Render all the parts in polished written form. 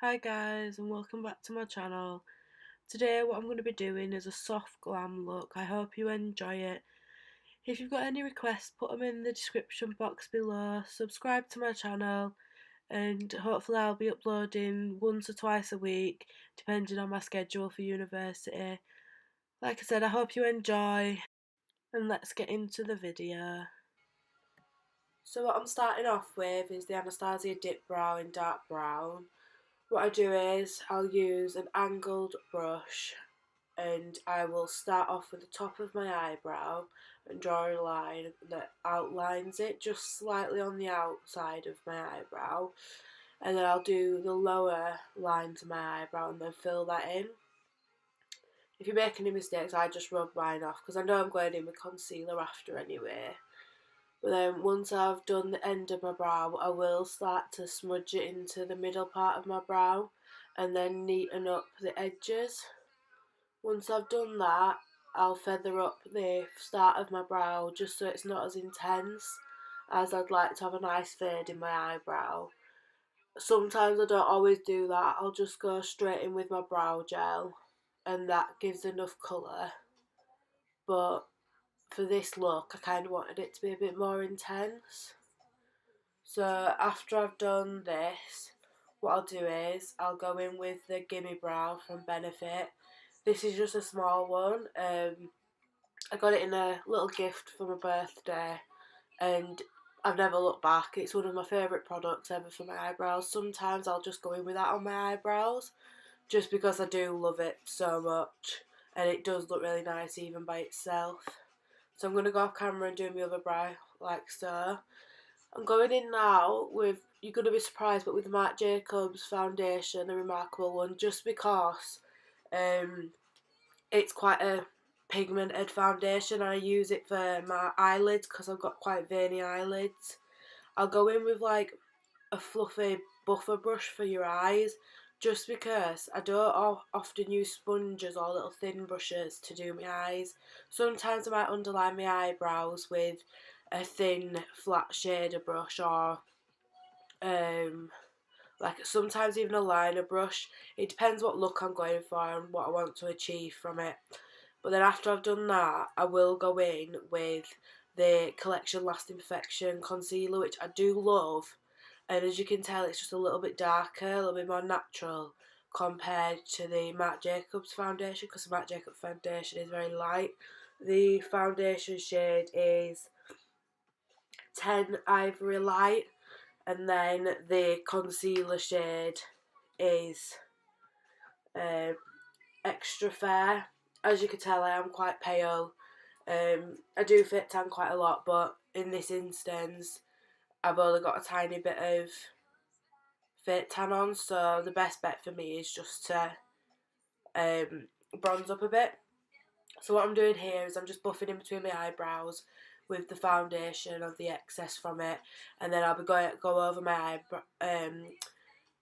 Hi guys and welcome back to my channel. Today what I'm going to be doing is a soft glam look. I hope you enjoy it. If you've got any requests, put them in the description box below. Subscribe to my channel and hopefully I'll be uploading once or twice a week depending on my schedule for university. Like I said, I hope you enjoy and let's get into the video. So what I'm starting off with is the Anastasia Dip Brow in dark brown. What I do is I'll use an angled brush and I will start off with the top of my eyebrow and draw a line that outlines it just slightly on the outside of my eyebrow, and then I'll do the lower line to my eyebrow and then fill that in. If you make any mistakes, I just rub mine off because I know I'm going in with concealer after anyway. But then once I've done the end of my brow, I will start to smudge it into the middle part of my brow and then neaten up the edges. Once I've done that, I'll feather up the start of my brow just so it's not as intense, as I'd like to have a nice fade in my eyebrow. Sometimes I don't always do that, I'll just go straight in with my brow gel and that gives enough colour. But for this look, I kind of wanted it to be a bit more intense. So after I've done this, what I'll do is I'll go in with the Gimme Brow from Benefit. This is just a small one. I got it in a little gift for my birthday and I've never looked back. It's one of my favourite products ever for my eyebrows. Sometimes I'll just go in with that on my eyebrows just because I do love it so much and it does look really nice even by itself. So I'm going to go off camera and do my other brow like so. I'm going in now with, you're going to be surprised, but with the Marc Jacobs foundation, the Remarkable one, just because it's quite a pigmented foundation. I use it for my eyelids because I've got quite veiny eyelids. I'll go in with like a fluffy buffer brush for your eyes just because I don't often use sponges or little thin brushes to do my eyes. Sometimes I might underline my eyebrows with a thin flat shader brush or like sometimes even a liner brush. It depends what look I'm going for and what I want to achieve from it. But then after I've done that, I will go in with the Collection Lasting Perfection concealer, which I do love. And as you can tell, it's just a little bit darker, a little bit more natural compared to the Marc Jacobs foundation, because the Marc Jacobs foundation is very light. The foundation shade is 10 Ivory Light, and then the concealer shade is Extra Fair. As you can tell, I am quite pale. I do fit tan quite a lot, but in this instance, I've only got a tiny bit of fit tan on, so the best bet for me is just to bronze up a bit. So what I'm doing here is I'm just buffing in between my eyebrows with the foundation of the excess from it, and then I'll be go over my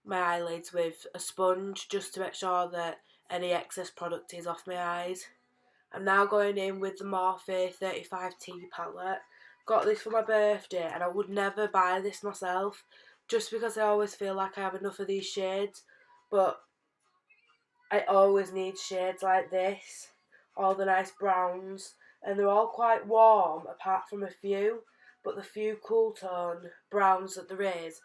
my eyelids with a sponge just to make sure that any excess product is off my eyes. I'm now going in with the Morphe 35T palette. Got this for my birthday and I would never buy this myself just because I always feel like I have enough of these shades, but I always need shades like this, all the nice browns, and they're all quite warm apart from a few, but the few cool tone browns that there is,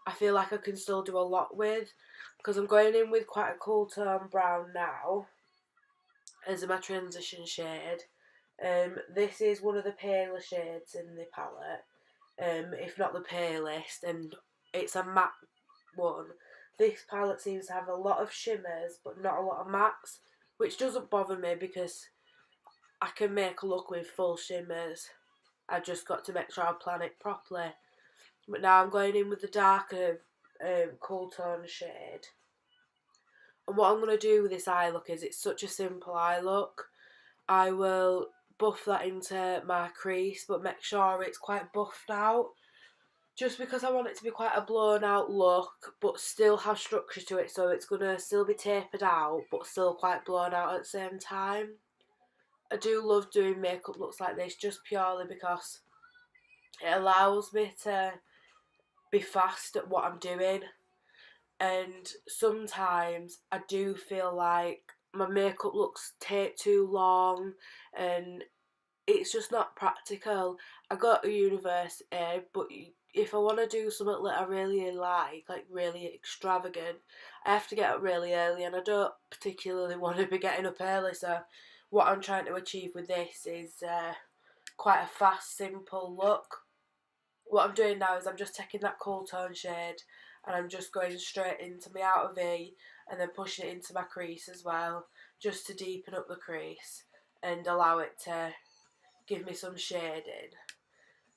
I feel like I can still do a lot with, because I'm going in with quite a cool tone brown now as my transition shade. This is one of the paler shades in the palette, if not the palest, and it's a matte one. This palette seems to have a lot of shimmers but not a lot of mattes, which doesn't bother me because I can make a look with full shimmers. I've just got to make sure I plan it properly. But now I'm going in with the darker cool tone shade. And what I'm going to do with this eye look is, it's such a simple eye look. I will buff that into my crease but make sure it's quite buffed out, just because I want it to be quite a blown out look but still have structure to it, so it's going to still be tapered out but still quite blown out at the same time. I do love doing makeup looks like this just purely because it allows me to be fast at what I'm doing. and sometimes I do feel like my makeup looks take too long and it's just not practical. I go to university, but if I want to do something that I really like really extravagant, I have to get up really early, and I don't particularly want to be getting up early. So, what I'm trying to achieve with this is quite a fast, simple look. What I'm doing now is I'm just taking that cool tone shade and I'm just going straight into my outer V and then pushing it into my crease as well, just to deepen up the crease and allow it to give me some shading.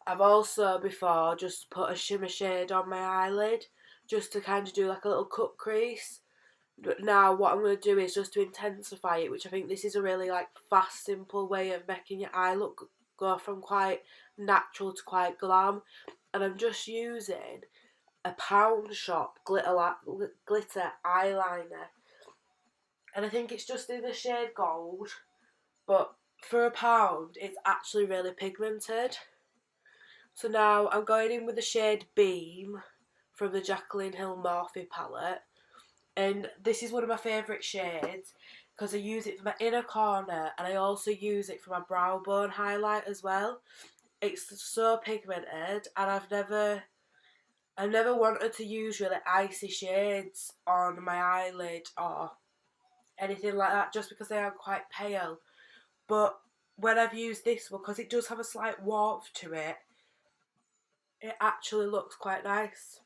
I've also before just put a shimmer shade on my eyelid just to kind of do like a little cut crease. But now what I'm going to do is just to intensify it, which I think this is a really like fast, simple way of making your eye look go from quite natural to quite glam. And I'm just using a pound shop glitter eyeliner, and I think it's just in the shade gold, but for £1 it's actually really pigmented. So now I'm going in with the shade Beam from the Jaclyn Hill Morphe palette, and this is one of my favourite shades because I use it for my inner corner and I also use it for my brow bone highlight as well. It's so pigmented, and I've never wanted to use really icy shades on my eyelid or anything like that just because they are quite pale. But when I've used this one, because it does have a slight warmth to it, it actually looks quite nice.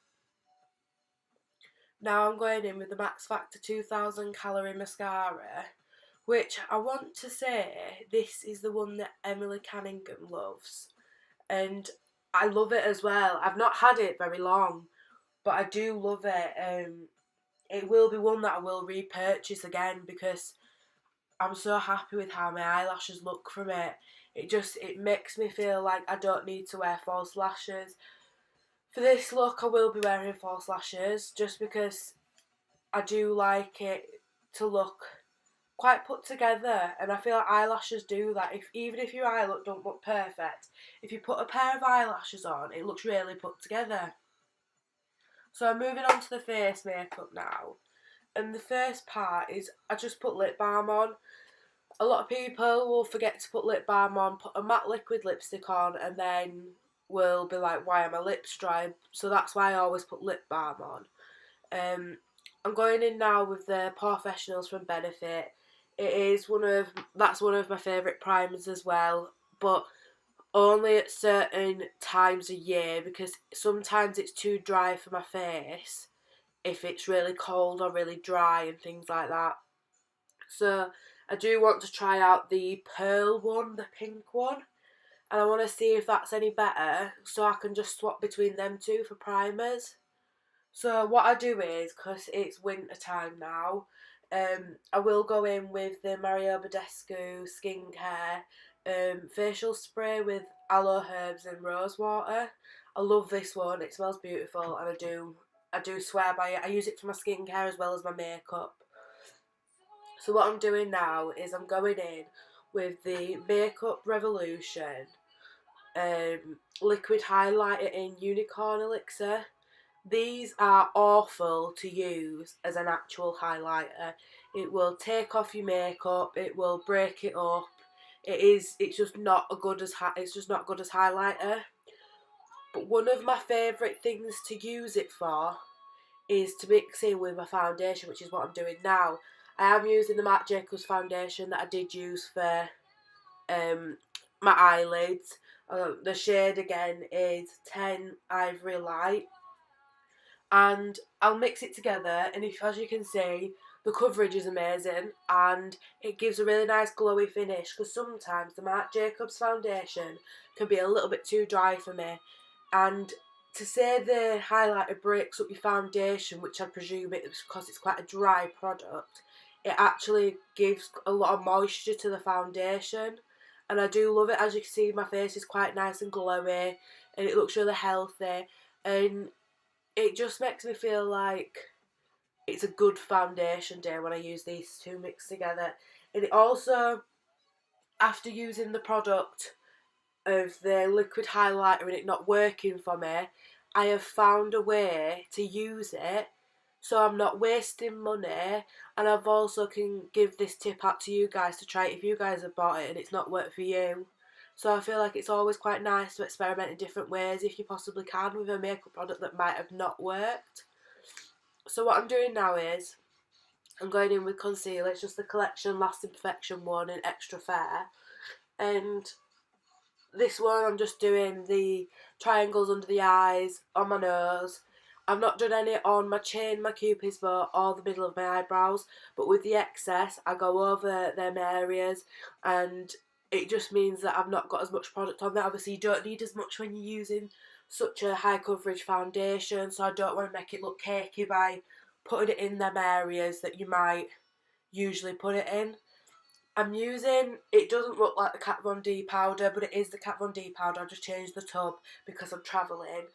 Now I'm going in with the Max Factor 2000 Calorie Mascara, which I want to say this is the one that Emily Canningham loves. And I love it as well. I've not had it very long, but I do love it. It will be one that I will repurchase again because I'm so happy with how my eyelashes look from it. It makes me feel like I don't need to wear false lashes. For this look I will be wearing false lashes just because I do like it to look quite put together, and I feel like eyelashes do that. Even if your eye look don't look perfect, if you put a pair of eyelashes on, it looks really put together. So I'm moving on to the face makeup now. And the first part is I just put lip balm on. A lot of people will forget to put lip balm on, put a matte liquid lipstick on, and then will be like, why are my lips dry? So that's why I always put lip balm on. I'm going in now with the Professionals from Benefit. That's one of my favourite primers as well, but only at certain times a year because sometimes it's too dry for my face if it's really cold or really dry and things like that. So I do want to try out the pearl one, the pink one, and I want to see if that's any better so I can just swap between them two for primers. So what I do is, because it's winter time now, I will go in with the Mario Badescu skincare facial spray with aloe herbs and rose water. I love this one. It smells beautiful, and I do swear by it. I use it for my skincare as well as my makeup. So what I'm doing now is I'm going in with the Makeup Revolution liquid highlighter in Unicorn Elixir. These are awful to use as an actual highlighter. It will take off your makeup. It will break it up. It's just not good as highlighter. But one of my favourite things to use it for is to mix in with my foundation, which is what I'm doing now. I am using the Marc Jacobs foundation that I did use for my eyelids. The shade again is 10 Ivory Light. And I'll mix it together, and as you can see, the coverage is amazing and it gives a really nice glowy finish, because sometimes the Marc Jacobs foundation can be a little bit too dry for me, and to say the highlighter breaks up your foundation, which I presume it is because it's quite a dry product, it actually gives a lot of moisture to the foundation, and I do love it. As you can see, my face is quite nice and glowy and it looks really healthy, and it just makes me feel like it's a good foundation day when I use these two mixed together. And it also, after using the product of the liquid highlighter and it not working for me, I have found a way to use it so I'm not wasting money, and I've also can give this tip out to you guys to try it if you guys have bought it and it's not worked for you. So I feel like it's always quite nice to experiment in different ways if you possibly can with a makeup product that might have not worked. So what I'm doing now is I'm going in with concealer. It's just the Collection Lasting Perfection one in Extra Fair, and this one I'm just doing the triangles under the eyes, on my nose. I've not done any on my chin, my cupid's bow or the middle of my eyebrows, but with the excess I go over them areas, and it just means that I've not got as much product on there. Obviously you don't need as much when you're using such a high coverage foundation, so I don't want to make it look cakey by putting it in them areas that you might usually put it in. I'm using, it doesn't look like the Kat Von D powder, but it is the Kat Von D powder. I've just changed the tub because I'm travelling,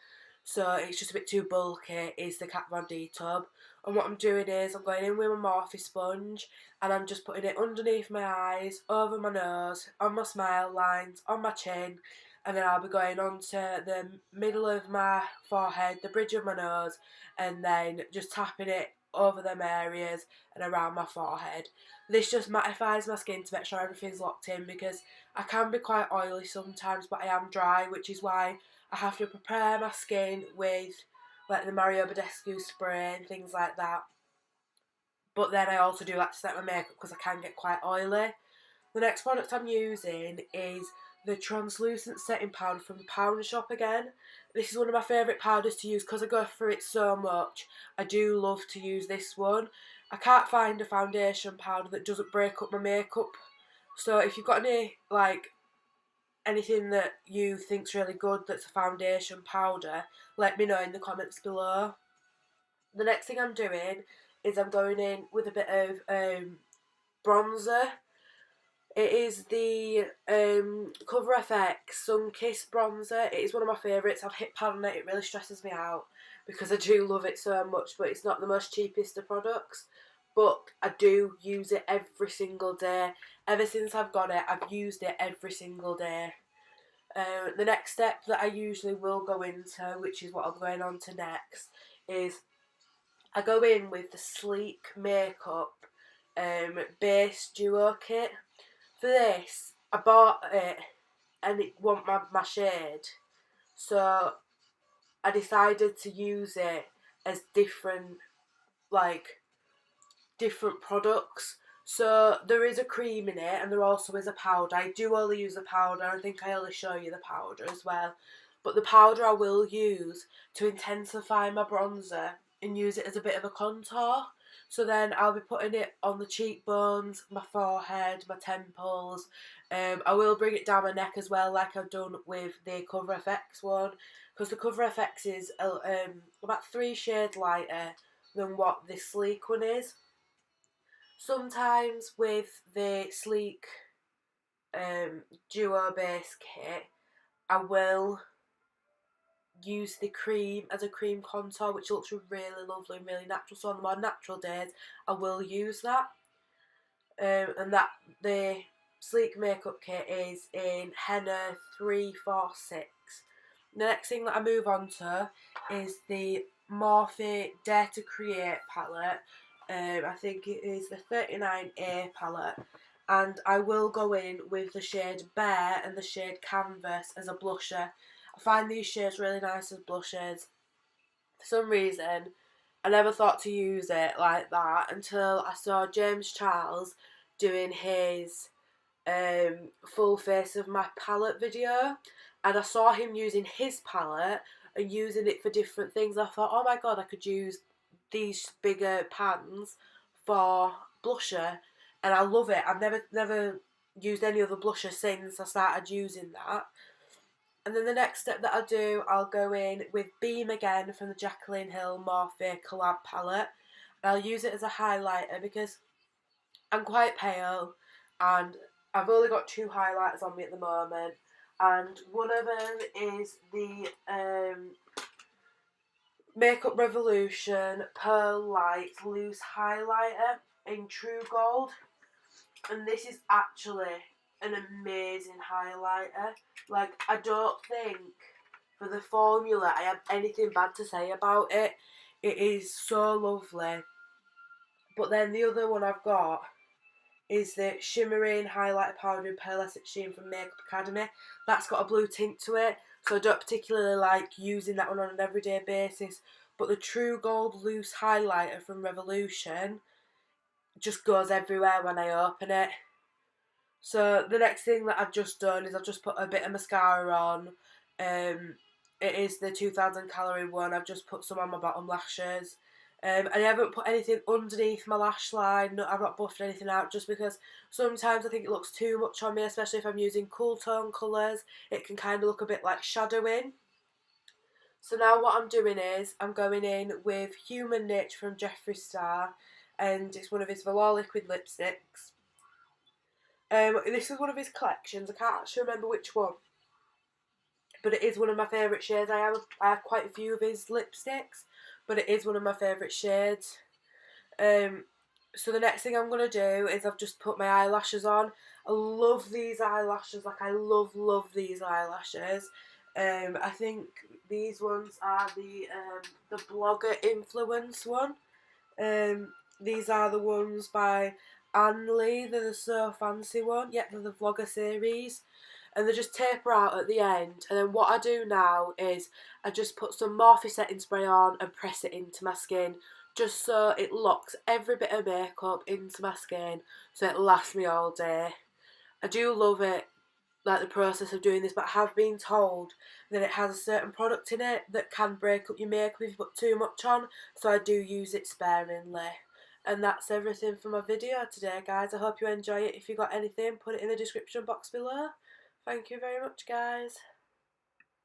so it's just a bit too bulky, is the Kat Von D tub. And what I'm doing is I'm going in with my Morphe sponge, and I'm just putting it underneath my eyes, over my nose, on my smile lines, on my chin, and then I'll be going onto the middle of my forehead, the bridge of my nose, and then just tapping it over them areas and around my forehead. This just mattifies my skin to make sure everything's locked in, because I can be quite oily sometimes, but I am dry, which is why I have to prepare my skin with like the Mario Badescu spray and things like that. But then I also do like to set my makeup because I can get quite oily. The next product I'm using is the translucent setting powder from the Powder Shop again. This is one of my favourite powders to use because I go through it so much. I do love to use this one. I can't find a foundation powder that doesn't break up my makeup. So if you've got any, like, anything that you think's really good that's a foundation powder, let me know in the comments below. The next thing I'm doing is I'm going in with a bit of bronzer. It is the Cover FX Sun Kiss bronzer. It is one of my favourites. I've hit pan on it. It really stresses me out because I do love it so much, but it's not the most cheapest of products. But I do use it every single day. Ever since I've got it, I've used it every single day. The next step that I usually will go into, which is what I'm going on to next, is I go in with the Sleek Makeup Base Duo Kit. For this, I bought it and it wasn't my shade, so I decided to use it as different products. So there is a cream in it and there also is a powder. I do only use the powder. I think I only show you the powder as well. But the powder I will use to intensify my bronzer and use it as a bit of a contour. So then I'll be putting it on the cheekbones, my forehead, my temples. I will bring it down my neck as well, like I've done with the Cover FX one, because the Cover FX is about 3 shades lighter than what this Sleek one is. Sometimes with the Sleek Duo Base Kit, I will use the cream as a cream contour, which looks really lovely and really natural. So on the more natural days, I will use that. And that the Sleek Makeup Kit is in Henna 346. The next thing that I move on to is the Morphe Dare to Create palette. I think it is the 39A palette. And I will go in with the shade Bear and the shade Canvas as a blusher. I find these shades really nice as blushes. For some reason, I never thought to use it like that until I saw James Charles doing his full face of my palette video, and I saw him using his palette and using it for different things. I thought, oh my god, I could use these bigger pans for blusher, and I love it. I've never used any other blusher since I started using that. And then the next step that I do, I'll go in with Beam again from the Jaclyn Hill Morphe collab palette. And I'll use it as a highlighter because I'm quite pale and I've only got 2 highlighters on me at the moment. And one of them is the Makeup Revolution Pearl Light Loose Highlighter in True Gold. And this is actually an amazing highlighter. Like, I don't think for the formula I have anything bad to say about it. It is so lovely. But then the other one I've got is the Shimmering Highlighter Powder in Pearlescent Sheen from Makeup Academy. That's got a blue tint to it, so I don't particularly like using that one on an everyday basis. But the True Gold Loose Highlighter from Revolution just goes everywhere when I open it. So the next thing that I've just done is I've just put a bit of mascara on. It is the 2000 calorie one. I've just put some on my bottom lashes. And I haven't put anything underneath my lash line. No, I've not buffed anything out just because sometimes I think it looks too much on me, especially if I'm using cool tone colours. It can kind of look a bit like shadowing. So now what I'm doing is I'm going in with Human Nature from Jeffree Star, and it's one of his Velour liquid lipsticks. This is one of his collections. I can't actually remember which one, but it is one of my favourite shades. I have quite a few of his lipsticks, but it is one of my favourite shades. So the next thing I'm going to do is I've just put my eyelashes on. I love these eyelashes. Like, I love these eyelashes. I think these ones are the Blogger Influence one. These are the ones by Anne Lee. They're the So Fancy one. Yep, they're the Vlogger series. And they just taper out at the end. And then what I do now is I just put some Morphe setting spray on and press it into my skin, just so it locks every bit of makeup into my skin, so it lasts me all day. I do love it, like the process of doing this, but I have been told that it has a certain product in it that can break up your makeup if you put too much on, so I do use it sparingly. And that's everything for my video today, guys. I hope you enjoy it. If you got anything, put it in the description box below. Thank you very much, guys.